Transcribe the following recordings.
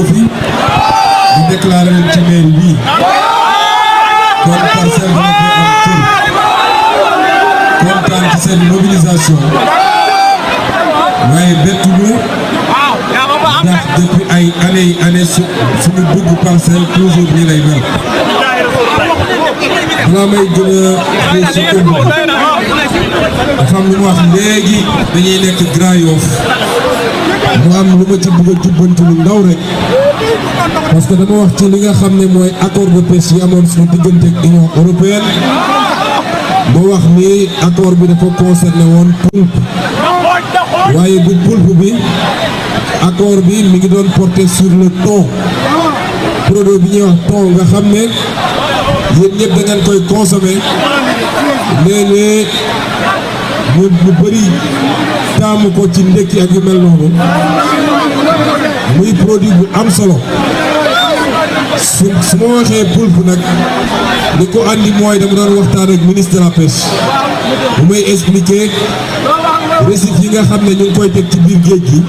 ñëw fi di déclaré leen ci mairie bii kon Parcelles dina fi am tur kontaan ci seen mobilisation waaye bettu ñu ndax depuis ay années suñu bëgg Parcelles toujours nii lay mel balaa may gën a xuus ci ëmb dafa am lu mu wax léegi dañuy nekk Grand Yoff mu am lu ma ci bëgg a jubbanti lu ndaw rek parce que dama wax ci li nga xam ne mooy accord de pêche yi amoon suñu diggante ak Union européenne moo wax ni accord bi dafa concerné woon poulpe waaye bu poulpe bi accord bi mi ngi doon porté sur le thon produit bi ñuy wax thon nga xam ne yéen ñëpp da ngeen koy consommer léeg-léeg ñu bëri taamu ko ci ndekki ak yu mel noonu muy produit bu am solo su ma waxee poulpe nag li ko andi mooy dama doon waxtaan ak ministre de la pêche bu may expliquer récifs yi nga xam ne ñu ngi koy teg ci biir géej gi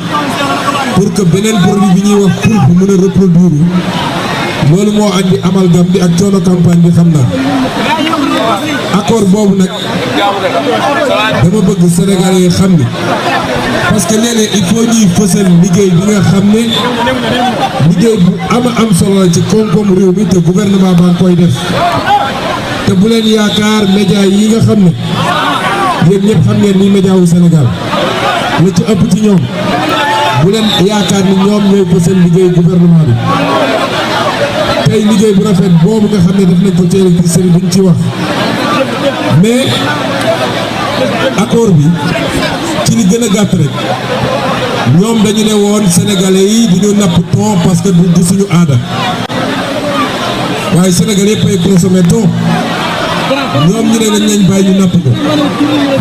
pour que beneen produit bi ñuy wax poulpe mën a reproduire loolu moo andi amalgame bi ak coono campagne bi xam naa accord boobu nag dama bëgg Sénégalais yi xam ni parce que léeg-léeg il faut ñuy fësal liggéey bi nga xam ne liggéey bu am solo la ci koom-koom réew mi te gouvernement baa ngi koy def te bu leen yaakaar média yi nga xam ne yéen ñëpp xam ngeen ni média wu Sénégal la ci ëpp ci ñoom bu leen yaakaar ni ñoom ñooy fësal liggéey gouvernement bi tey liggéey bu rafet boobu nga xam ne def nañ ko ci électricité bi duñ ci wax mais accord bi ci li gën a gàtt rek ñoom dañu ne woon sénégalais yi du ñu napp thon parce que du suñu aada waaye sénégalais yëpp ay consommé thon ñoom ñu ne lañ leen bàyyi ñu napp ko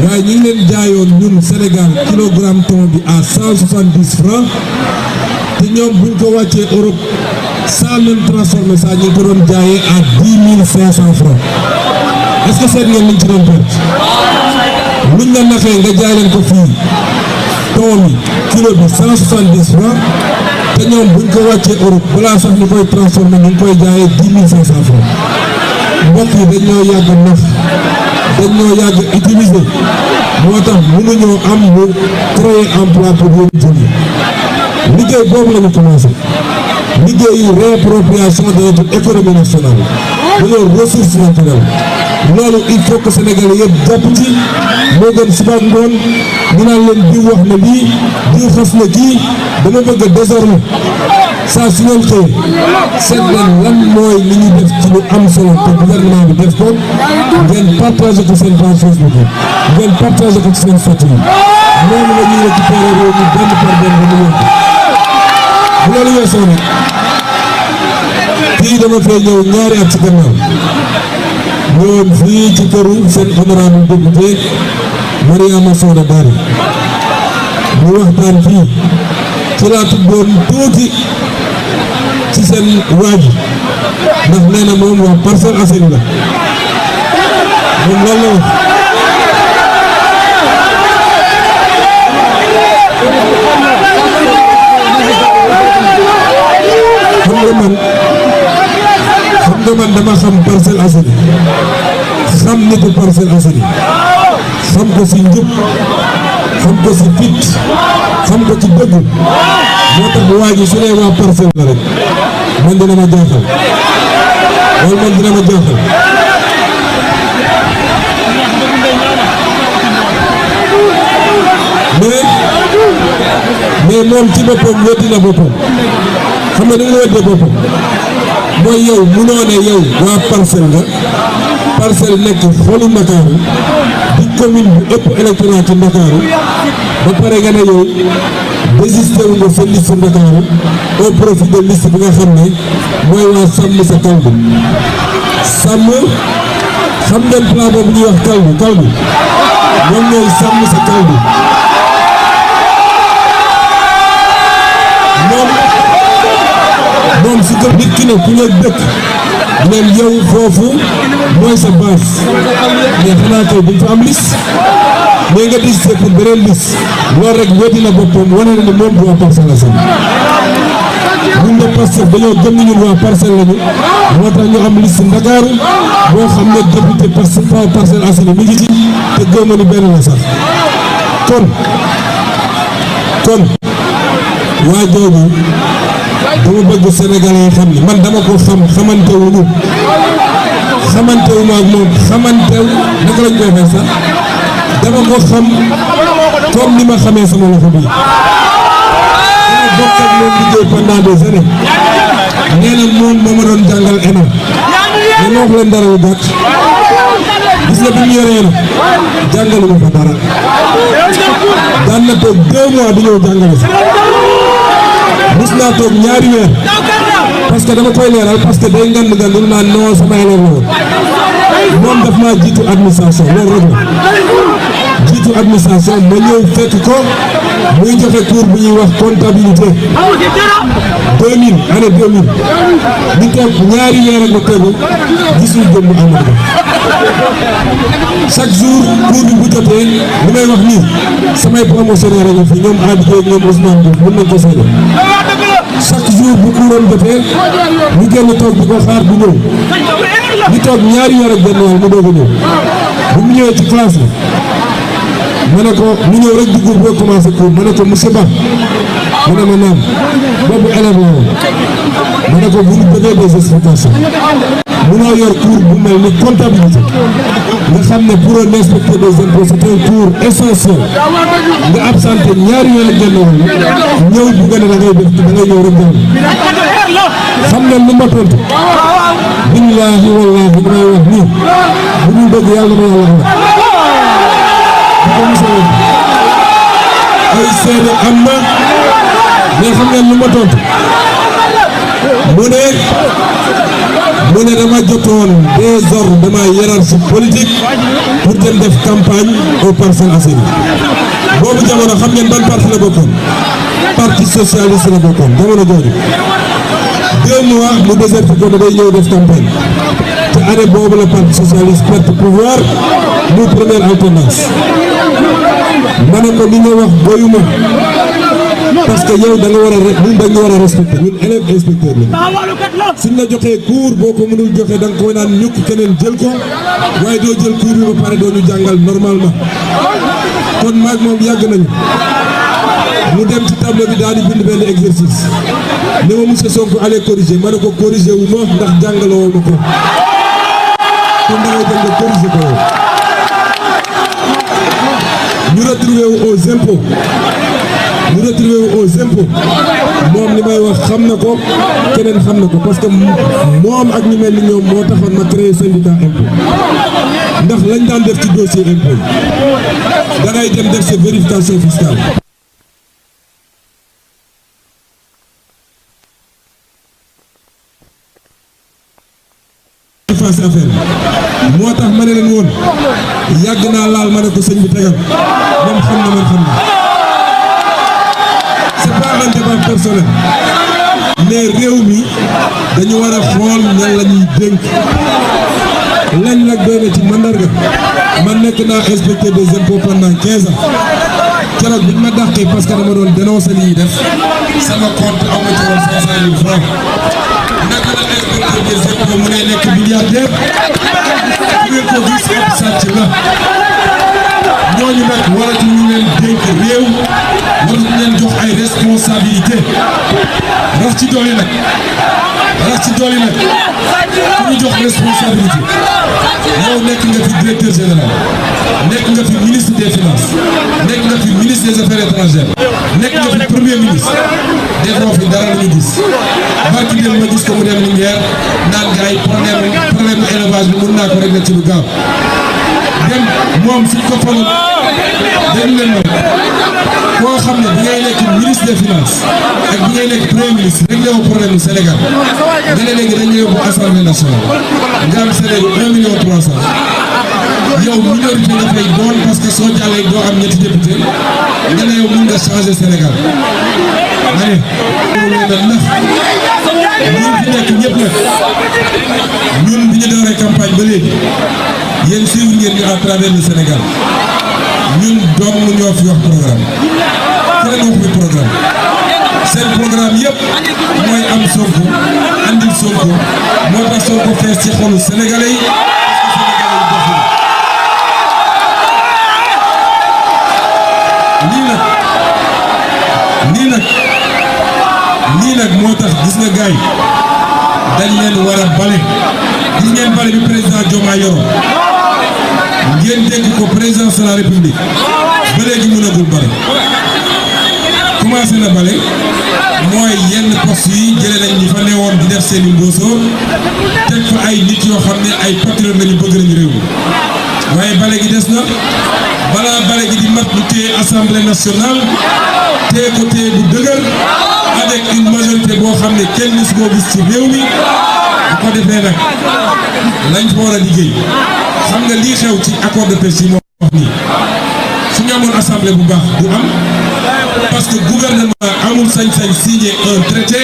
waaye ñu ngi leen jaayoon ñun Sénégal kilogramme thon bi à 170 francs te ñoom buñ ko wàccee Europe sans même transformer ça ñu ko doon jaayee à 10 500 francs est-ce que seet ngeen liñ ci doon perte luñ la naxee nga jaay leen ko fii thon bi kilo bi 170 francs te ñoom buñ ko wàccee Europe balaa sax ñu koy transformer ñu ngi koy jaayee 10 500 francs mbokk yi dañ ñoo yàgg nax dañ ñoo yàgg utiliser moo tax mënuñoo am lu créer emploi pour yéen jeunes liggéey boobu la ñu commencé liggéeyu réappropriation de notre économie nationale de nos ressources naturelles loolu il faut que Sénégalais yëpp jàpp ci moo gën suba ngoon ñu naan leen diw wax na lii diw xas na kii dama bëgg désormais saa su ngeen xëy seet leen lan mooy li ñu def ci lu am solo te gouvernement bi def ko ngeen partagé ko seen page Facebook ngeen partagé ko ci seen statut yi noonu la ñuy récupéré réew mi benn par benn ba mu yëngu bu loolu weesoo nag fii dama fee ñëw ñaari at ci gannaaw ñëwoon fii ci këru seen honorable député Mariama Soda Bari ñu waxtaan fii ci laa tuddoon tuuti ci seen waaj ndax nee na moom waa Parcelles Assainies la moom loolu la wax xam nga man dama xam Parcelles Assainies xam nitu Parcelles Assainies xam ko ci njub xam ko ci fit xam ko ci dëgg moo tax waa ji su ne waa Parcelles la rek man dina ma jaaxal wala man dina ma jaaxal mais moom ci boppam weddi na boppam xam nga da nga weddee boppam mooy yow munoo ne yow waa Parcelles nga Parcelles nekk xolu Ndakaaru di commune bu ëpp électorat ci Ndakaaru ba pare nga ne yow désisté wu nga sa liste Ndakaaru au profit de liste bi nga xam ne mooy waa sàmm sa kalbu sàmm xam ngeen plan boobu ñuy wax kalbu moom mooy sàmm sa kalbu moom su ko nit ki ne ku nga dëkk même yow foofu mooy sa base mais xanaa tey duñ fa am liste mais nga décidé pour beneen liste loolu rek weddi na boppam wane na ne moom du waa Parcelles Assainies ñun de Pastef dañoo gëm ni ñun waa Parcelles lañu moo tax ñu am liste Ndakaaru boo xam ne député Parcelles Assainies mi ngi ci te gëmma ni benn la sax kon waa jooju dama bëgg Sénégalais yi xam ni man dama ko xamantewuñu ak moom naka lañ koy waxee sax dama ko xam comme ni ma xamee sama loxo bi dama bokk ak moom liggéey pendant des années nee na moom moo ma doon jàngal ENA mais ma wax leen dara lu gàtt gis nga bi ñu yoree ENA jàngalu ma fa dara daan na toog 2 mois di ñëw jàngale si mus naa toog ñaari weer parce que dama koy leeral parce que day ngand naan non sama élève la woon moom daf maa jiitu administration loolu rek la jiitu administration ma ñëw fekk ko muy joxe cours bu ñuy wax comptabilité 2000 année 2000 ñu toog ñaari weer ak ma tegu gisul jëmm Amadou Ba chaque jour cours bi bu jotee li may wax nii samay promotionnaire a ngi fi ñoom Adi Gueye ñoom Ousmane Diouf mën nañ ko seede chaque jour bu couram jotee ñu génn toog di ko xaar bu ñëw ñu toog ñaari weer ak benn wàll mu doog a ñëw bu mu ñëwee ci classe bi ma ne ko mu ñëw rek dugg boo commencé cours ma ne ko monsieur Ba mu ne ma naam boobu élève la woon ma ne ko bu ñu bëggee des explications munoo yor cours bu mel ni comptabilité nga xam ne pour un inspecteur des impôts c'est un cours essentiel nga absenté ñaari weer ak genn wàll ñëw bu gën a da ngay ñëw rek jàng xam nga lu ma tontu billaahi wallaahi damay wax nii bu ñu bëgg yàlla ma yàlla xam ay seede am na mais xam ngeen lu ma tontu mu ne dama jotoon désordre de ma hiérarchie politique pour dem def campagne aux Parcelles Assainies boobu jamono xam ngeen ban parti la bokkoon parti socialiste la bokkoon jamono jooju 2 mois mu déserté ko da day ñëw def campagne te année boobu la parti socialiste perte pouvoir muy première alternance ma ne ko li nga wax doyuma parce que yow da nga war a ñun dañu war a respecté ñun élève inspecteur la suñ la joxee cours boo ko mënul joxe da nga koy naan ñukk keneen jël ko waaye doo jël cours bi ba pare doo ñu jàngal normalement kon maag moom yàgg nañu mu dem ci tableau bi daal di bind benn exercice ne ma monsieur Sonko allez corriger ma ne ko corriger wu ma ndax jàngaloo ma ko kon da ngay dem nga corriger ko yow ñu retrouvé wu aux impôts moom li may wax xam na ko keneen xam na ko parce que moom ak ñu mel ni ñoom moo taxoon ma créé syndicat impôt ndax lañ daan def ci dossier impôt da ngay dem def sa vérification fiscale face affaire moo tax ma ne leen woon yàgg naa laal ma ne ko sëñ bi tegal moom xam na man xam na c'est pas un débat personnel mais réew mi dañu war a xool ñan la ñuy dénk lañ nag doy na ci mandarga man nekk naa inspecteur des impôts pendant 15 ans keroog bi ma dàqee parce que dama doon dénoncer li ñuy def sama compte aw ma ci woon 500 000 francs naka la inspecteur des impôts mu ne nekk milliardaire bu ngeen ko gis ab sàcc la ñooñu nag waratu ñu leen dénk réew waratu ñu leen jox ay responsabilité rax ci doole nag ku ñu jox responsabilité yow nekk nga fi directeur général nekk nga fi ministre des finances nekk nga fi ministre des affaires étrangères nekk nga fi premier ministre defoo fi dara la ñu gis barki dem ma gis ko mu dem Linguère naan gars yi problème élevage bi mën naa ko régler ci lu gaaw dem moom suñ ko faloon dégg leen moom koo xam ne bi ngay nekk ministre des finances ak bi ngay nekk premier ministre réglé woo problème Sénégal nga ne léegi dañ la yóbbu assemblée nationale nga am salaire 1,3 million yow minorité nga fay doon parce que soo jàllee doo am ñetti député nga ne yow mun nga changer Sénégal ma ne ndax ñun fi nekk ñëpp nag ñun bi ñu dooree campagne ba léegi yéen suivre ngeen ñu à travers le Sénégal ñun dong ñoo fi wax programme keneen wax fi programme seen programme yëpp mooy ko fees ci xolu sénégalais yi nii nag moo tax gis nga gaay dañ leen war a bale gis ngeen bale bi président Diomaye yoro ngeen dégg ko présidence de la république ba léegi mënagul bale commencé na bale mooy yenn poste yi jëlee nañ ñi fa newoon di def seen i mbóosóor teg fa ay nit yoo xam ne ay patriote lañu bëgg nañu réew mi waaye bale gi des na balaa bale gi di mat ñu téye assemblée nationale téye ko téye bu dëgër avec une majorité boo xam ne kenn musu koo gis ci réew mi bu ko defee nag lañ fa war a liggéey xam nga lii xew ci accord de paix yi moo wax nii su ñu amoon assemblée bu baax du am parce que gouvernement amul sañ-sañ signer un traité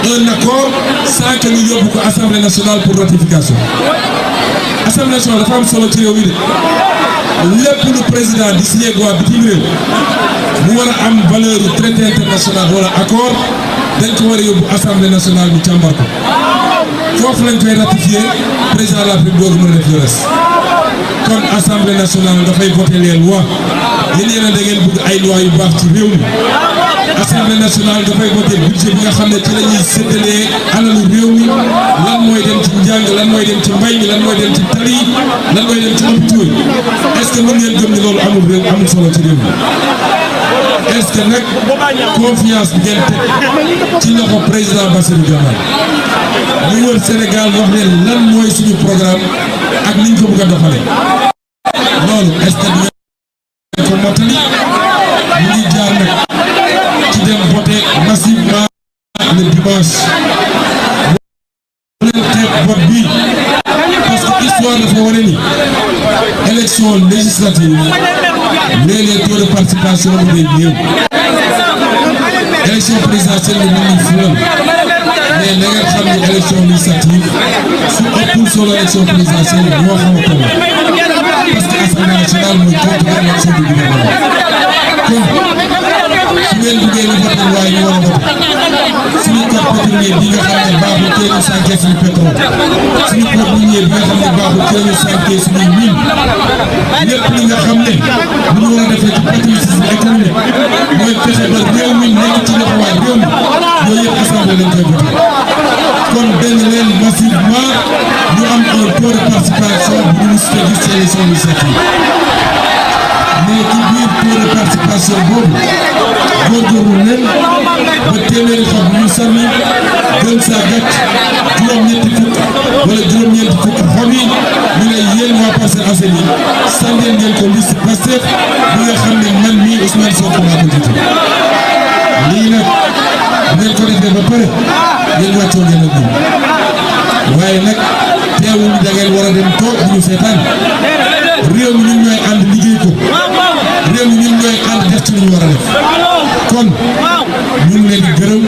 un accord sans que ñu yóbbu ko assemblée nationale pour ratification assemblée nationale dafa am solo ci réew mi de lépp lu président di signer waa bitim réew mu war a am valeur du traité international wala accord dañ ko war a yóbbu assemblée nationale ñu càmbar ko foofu lañ koy ratifier président de la République doogu mën a def le reste kon assemblée nationale dafay voter les lois yéen da ngeen bëgg ay lois yu baax ci réew mi assemblée nationale dafay voter budget bi nga xam ne ci la ñuy séddalee alalu réew mi lan mooy dem ci njàng lan mooy dem ci mbay mi lan mooy dem ci tali yi lan mooy dem ci hôpitaux yi est-ce que mën ngeen gëm ni loolu amul réew amul solo ci réew mi est-ce que nag confiance bi ngeen teg ci loxo président Bassirou Diomaye ñu wër Sénégal wax leen lan mooy suñu programme ak niñ ko bëgg a doxalee loolu est-ce que du ngeen ko mottali ñu ngi jaar nag ci dem voter massivement le dimanche bu leen xeeb vote bi parce que histoire dafa wane ni élection législative léeg-léeg taux de participation bi day néew élection présidentielle bi ñu fulal mais na ngeen xam ne élection législative su ëppul solo élection présidentielle moo xam a toll parce que assemblée nationale mooy contrôler l'action du gouvernement kon su ngeen buggee ñu voté waaye ñu war a voté suñu code pétrolier bi nga xam ne baaxul teel ñu sànkee suñu pétrole suñu code minier bi nga xam ne baaxul teel ñu sànkee suñuy mine lépp li nga xam ne bu ñu war a defee ci patriotisme économique mooy fexe ba réew mi nekk ci loxo waa réew mi yooyu yëpp assemblée lañ koy voté kon benn leen massivement ñu am un taux de participation bu ñu mos a gis ci élection législative mais ci biir taux de participation boobu góorgóorlu leen ba téeméeri xob bu ñu sànni gën saa gàtt juróom-ñetti fukk wala juróom-ñeenti fukk xob yi ñu ne yéen waa Parcelles Assainies sànneen ngeen ko liste Pastef bi nga xam ne man mii Ousmane Sonko maa ko jiite lii nag bu ngeen ko defee ba pare yéen wàccoo ngeen ak ñun waaye nag teewul da ngeen war a dem toog bu ñu seetaan réew mi ñun ñooy ànd liggéey ko réew mi ñun ñooy ànd def ci lu ñu war a def kon ñu ngi leen di gërëm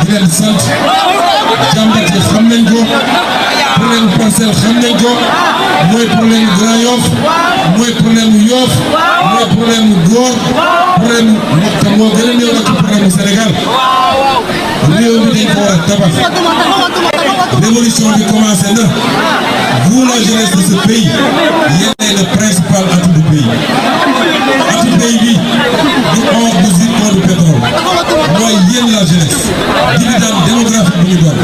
di leen sant jàmbat yi xam nañ ko problème Parcelles xam nañ ko mooy problème Grand Yoff mooy problème Yoff mooy problème Ngor problème te moo gën a néew ak problème Sénégal réew mi dañ ko war a tabax révolution bi commencé na vous la jeunesse de ce pays yéenay le principal atout du pays atout pays bi du or du zircon du pétrole mooy yéen la jeunesse dividende démographique bu ñu doon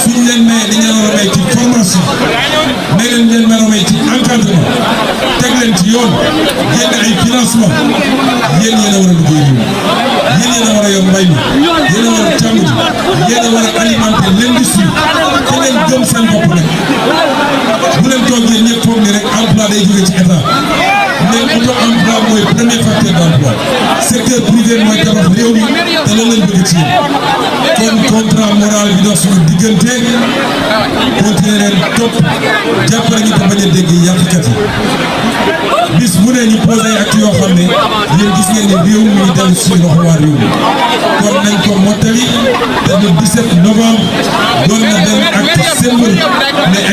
suñu leen may dañu leen war a may ci formation may leen war a may ci encadrement teg leen ci yoon génne ay financement yéen yéen a war a liggéey yéen yéen a war a yor mbay mi yéen a war a càmm ji yéen a war a alimenter l'industrie te leen gëm seen bopp nag bu leen toog yéen ñëpp foog ni rek emploi day jóge ci état mais auto emploi mooy premier facteur d'emploi secteur privé mooy tabax réew mi te loolu lañ bëgg ci yéen kon contrat moral bi dox suñu diggante continuer leen topp jàppale ñu te bañ a dégg yàqkat yi bis bu ne ñu posé ay actes yoo xam ne yéen gis ngeen ne réew mi ngi dellu suñu loxo waa réew mi kon nañ ko mottali te le 17 novembre doon na benn acte symbolique mais